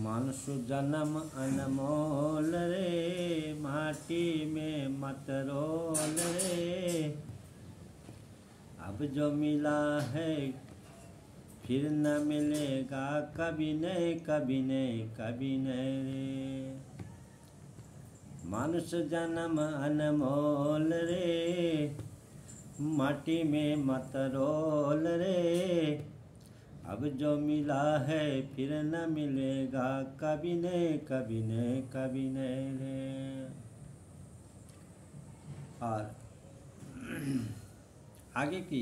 मानुष जन्म अनमोल रे, माटी में मत रोल रे। अब जो मिला है फिर न मिलेगा, कभी नहीं कभी नहीं कभी नहीं रे। मानुष जन्म अनमोल रे, माटी में मत रोल रे। अब जो मिला है फिर न मिलेगा, कभी नहीं कभी नहीं कभी नहीं रे। और आगे की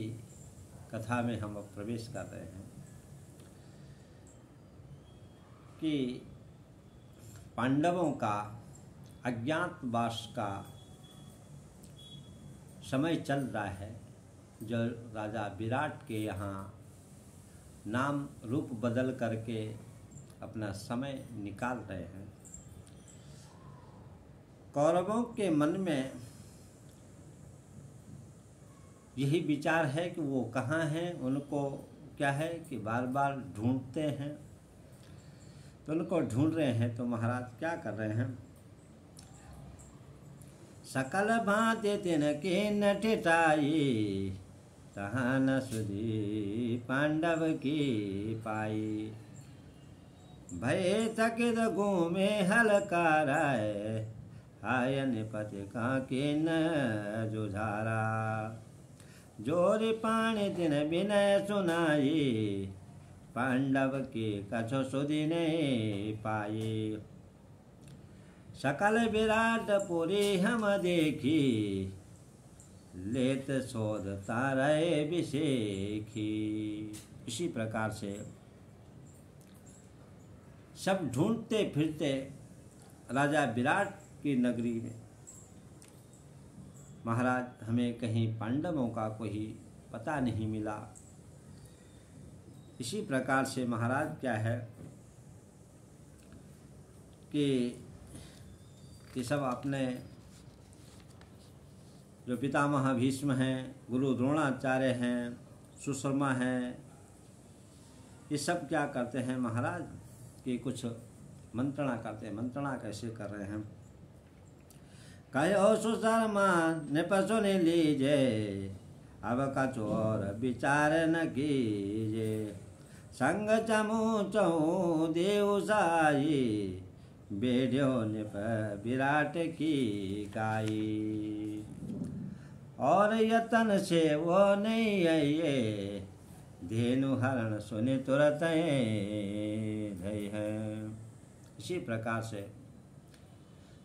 कथा में हम अब प्रवेश कर रहे हैं कि पांडवों का अज्ञातवास का समय चल रहा है। जो राजा विराट के यहाँ नाम रूप बदल करके अपना समय निकाल रहे हैं। कौरवों के मन में यही विचार है कि वो कहाँ हैं। उनको क्या है कि बार बार ढूंढते हैं, तो उनको ढूंढ रहे हैं। तो महाराज क्या कर रहे हैं? सकल भांति तिनके नटिटाई, तहाँ न सुधी पांडव की पाई। भय थकित घूमे हलकाराय, आयन पति काके न जुझारा। जोर पाणी तिन विनय सुनाई, पांडव के कछु सुधि नहीं पाई। सकल विराट पुरी हम देखी, लेत शोध तारय विशेखी। इसी प्रकार से सब ढूंढते फिरते राजा विराट की नगरी में महाराज हमें कहीं पांडवों का कोई पता नहीं मिला। इसी प्रकार से महाराज क्या है कि सब अपने जो पितामह भीष्म हैं, गुरु द्रोणाचार्य हैं, सुशर्मा हैं, ये सब क्या करते हैं महाराज कि कुछ मंत्रणा करते हैं। मंत्रणा कैसे कर रहे हैं? कहो सुशर्मा निप सुन लीजे, अब कछु और विचार न कीजे। संग चमू चहु देव साई, बेढ़ो निप विराट की गाई। और यतन से वो नहीं आइए, धेनु हरण सुनि तुरत धई है। इसी प्रकार से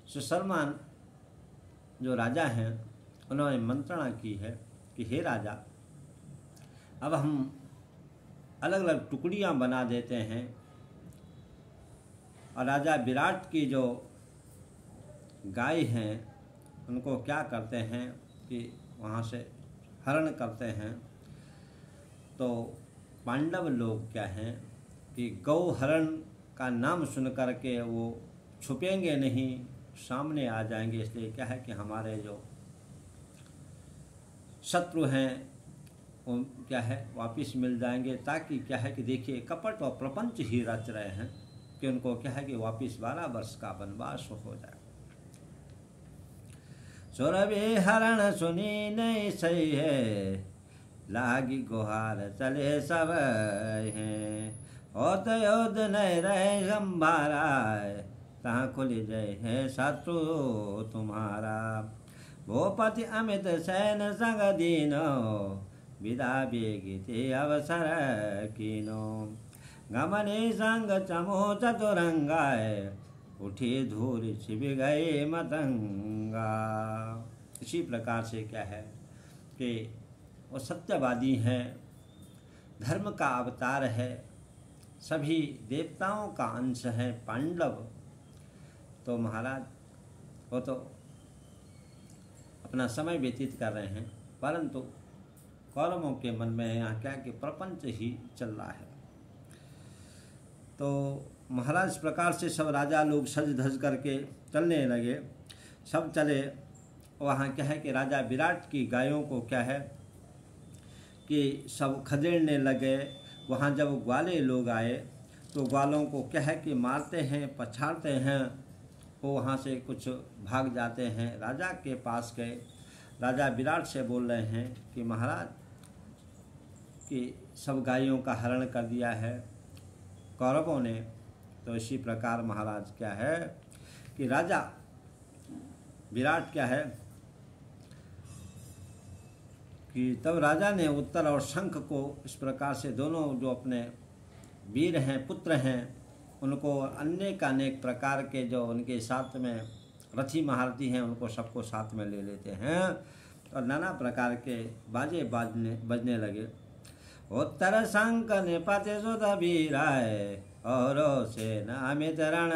सुशर्मा जो राजा हैं उन्होंने मंत्रणा की है कि हे राजा, अब हम अलग अलग टुकड़ियां बना देते हैं और राजा विराट की जो गाय हैं उनको क्या करते हैं कि वहाँ से हरण करते हैं। तो पांडव लोग क्या हैं कि गौ हरण का नाम सुन करके वो छुपेंगे नहीं, सामने आ जाएंगे। इसलिए क्या है कि हमारे जो शत्रु हैं वो क्या है वापिस मिल जाएंगे। ताकि क्या है कि देखिए कपट और प्रपंच ही रच रहे हैं कि उनको क्या है कि वापिस 12 वर्ष का वनवास हो जाए। सुरभि हरण सुनी नहीं सही है, लागी गुहार चले सब हैं। होत योद नहीं रहे संभारा, तहाँ खुल जाए है शत्रु तुम्हारा। भूपति अमित सैन संग दीनो, विदा बेगिते अवसर कीनो। गमने संग चमो चतुरंगाय, उठी धूल छिप गए मतंगा। इसी प्रकार से क्या है कि वो सत्यवादी हैं, धर्म का अवतार है, सभी देवताओं का अंश है पांडव। तो महाराज वो तो अपना समय व्यतीत कर रहे हैं, परंतु कौरवों के मन में यहाँ क्या कि प्रपंच ही चल रहा है। तो महाराज इस प्रकार से सब राजा लोग सज धज करके चलने लगे। सब चले। वहाँ क्या है कि राजा विराट की गायों को क्या है कि सब खदेड़ने लगे। वहाँ जब ग्वाले लोग आए तो ग्वालों को क्या है कि मारते हैं, पछाड़ते हैं। वो वहाँ से कुछ भाग जाते हैं, राजा के पास गए। राजा विराट से बोल रहे हैं कि महाराज कि सब गायों का हरण कर दिया है कौरवों ने। तो इसी प्रकार महाराज क्या है कि राजा विराट क्या है कि तब राजा ने उत्तर और शंख को इस प्रकार से दोनों जो अपने वीर हैं, पुत्र हैं, उनको अनेक अनेक प्रकार के जो उनके साथ में रथी महारथी हैं उनको सबको साथ में ले लेते हैं और नाना प्रकार के बाजे बजने लगे। उत्तर शंख निपति सुत वीराय और से नामित रण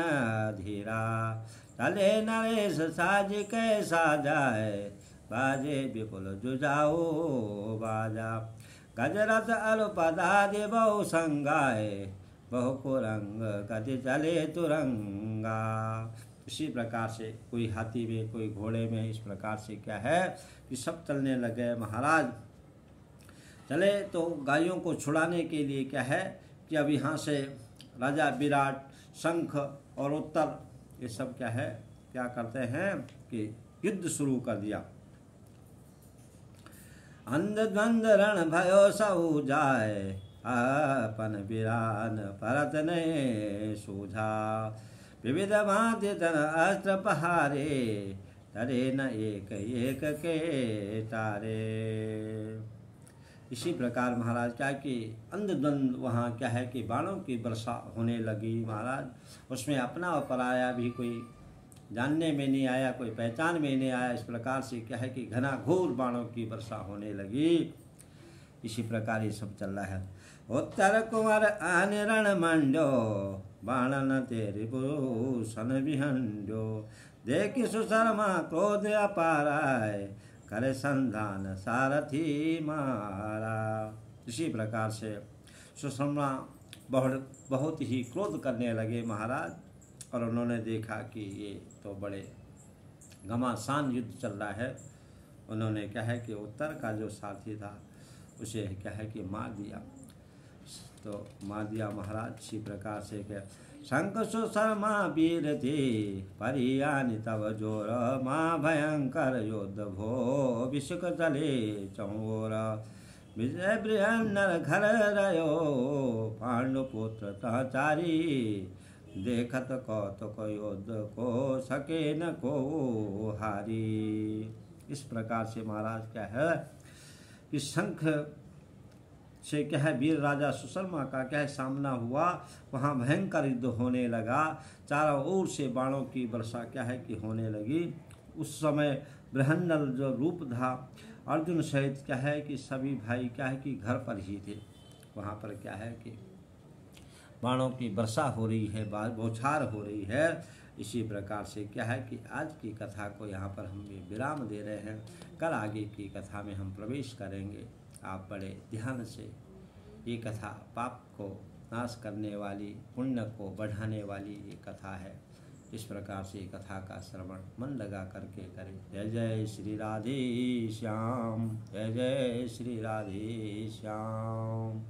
धीरा चले नरेश साज कैसा जाए बाजे विपुल जुजाओ बाजा गजरथ अल्पदादि बहु संगाए बहु कुरंग गति चले तुरंगा। इसी प्रकार से कोई हाथी में, कोई घोड़े में, इस प्रकार से क्या है कि सब चलने लगे। महाराज चले तो गायों को छुड़ाने के लिए क्या है कि अब यहाँ से राजा विराट, शंख और उत्तर ये सब क्या है, क्या करते हैं कि युद्ध शुरू कर दिया। अंध द्वंद रण भयो सऊ जाए अपन वीरान परत ने सूझा विविध भांति तन अस्त्र पहारे तरे न एक एक के तारे। इसी प्रकार महाराज क्या कि अंधद्वंद वहाँ क्या है कि बाणों की वर्षा होने लगी। महाराज उसमें अपना और पराया भी कोई जानने में नहीं आया, कोई पहचान में नहीं आया। इस प्रकार से क्या है कि घना घोर बाणों की वर्षा होने लगी। इसी प्रकार ये सब चल रहा है। उत्तर कुंवर आन रण मंडो बाणन तेरे भूषण विहंडो देखि सुशर्मा क्रोध अपाराय करे संधान सारथी मारा। इसी प्रकार से सुशर्मा बहुत ही क्रोध करने लगे महाराज, और उन्होंने देखा कि ये तो बड़े घमासान युद्ध चल रहा है। उन्होंने क्या है कि उत्तर का जो साथी था उसे क्या है कि मार दिया। तो मार दिया महाराज। इसी प्रकार से क्या शंख सुशर्मा वीर थे परियानि तव जोर माँ भयंकर योद्ध भो विषुक चले चौर विजय बृहन्नर घर रयो पांडुपुत्र तहचारी देखत कौतुक योद्ध को सके न को हारी। इस प्रकार से महाराज क्या है कि शंख से क्या है वीर राजा सुशर्मा का क्या है सामना हुआ। वहाँ भयंकर युद्ध होने लगा, चारों ओर से बाणों की वर्षा क्या है कि होने लगी। उस समय बृहन्नल जो रूप था अर्जुन सहित क्या है कि सभी भाई क्या है कि घर पर ही थे। वहाँ पर क्या है कि बाणों की वर्षा हो रही है, बौछार हो रही है। इसी प्रकार से क्या है कि आज की कथा को यहाँ पर हम विराम दे रहे हैं। कल आगे की कथा में हम प्रवेश करेंगे। आप बड़े ध्यान से ये कथा पाप को नाश करने वाली, पुण्य को बढ़ाने वाली ये कथा है। इस प्रकार से कथा का श्रवण मन लगा करके करें। जय जय श्री राधे श्याम, जय जय श्री राधे श्याम।